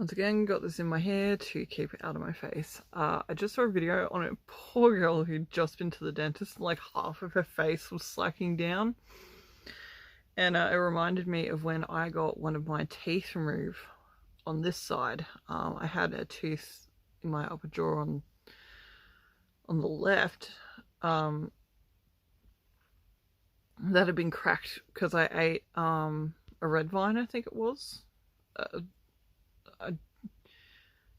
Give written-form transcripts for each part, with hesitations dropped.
Once again, got this in my hair to keep it out of my face. I just saw a video on a poor girl who'd just been to the dentist and like half of her face was slacking down. And it reminded me of when I got one of my teeth removed on this side. I had a tooth in my upper jaw on the left that had been cracked because I ate a red vine, I think it was. Uh, I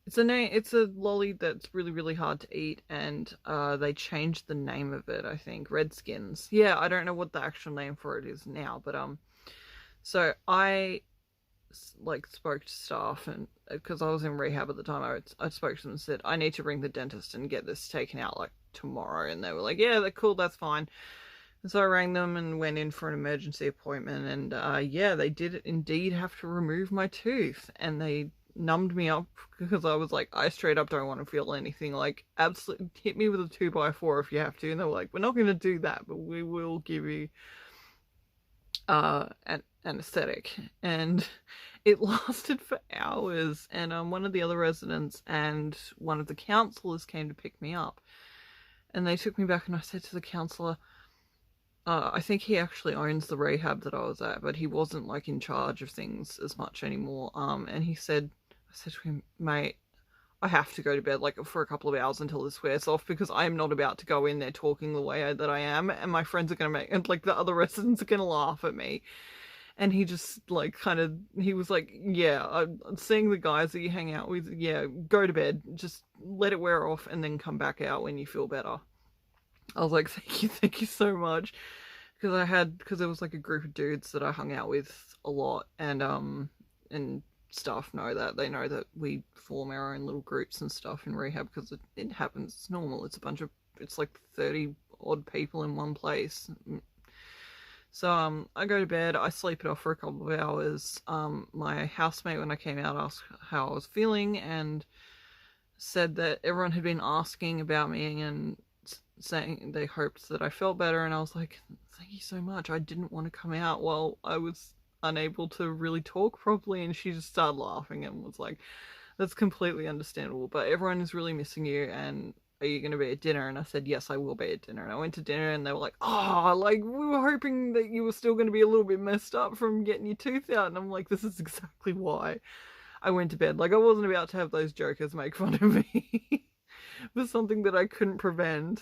it's a lolly that's really really hard to eat, and they changed the name of it. I think Redskins. Yeah, I don't know what the actual name for it is now, but so I like spoke to staff, and because I was in rehab at the time, I spoke to them and said I need to ring the dentist and get this taken out like tomorrow, and they were like, yeah, they're cool, that's fine. And so I rang them and went in for an emergency appointment, and yeah, they did indeed have to remove my tooth, and they numbed me up because I was like, I straight up don't want to feel anything. Like, absolutely hit me with a 2x4 if you have to. And they were like, we're not going to do that, but we will give you an anesthetic. And it lasted for hours. And one of the other residents and one of the counsellors came to pick me up, and they took me back, and I said to the counsellor, I think he actually owns the rehab that I was at, but he wasn't like in charge of things as much anymore. And he said, I said to him, mate, I have to go to bed like for a couple of hours until this wears off, because I am not about to go in there talking the way that I am, and my friends are gonna make, and like the other residents are gonna laugh at me. And he just like he was like, yeah, I'm seeing the guys that you hang out with, yeah, go to bed, just let it wear off, and then come back out when you feel better. I was like, thank you so much, because there was like a group of dudes that I hung out with a lot, and staff know that. They know that we form our own little groups and stuff in rehab, because it happens. It's normal. It's like 30 odd people in one place. So I go to bed, I sleep it off for a couple of hours. My housemate, when I came out, asked how I was feeling and said that everyone had been asking about me and saying they hoped that I felt better. And I was like, thank you so much. I didn't want to come out while I was unable to really talk properly. And she just started laughing and was like, that's completely understandable, but everyone is really missing you, and are you going to be at dinner? And I said, yes, I will be at dinner. And I went to dinner, and they were like, oh, like, we were hoping that you were still going to be a little bit messed up from getting your tooth out. And I'm like, this is exactly why I went to bed. Like, I wasn't about to have those jokers make fun of me for something that I couldn't prevent.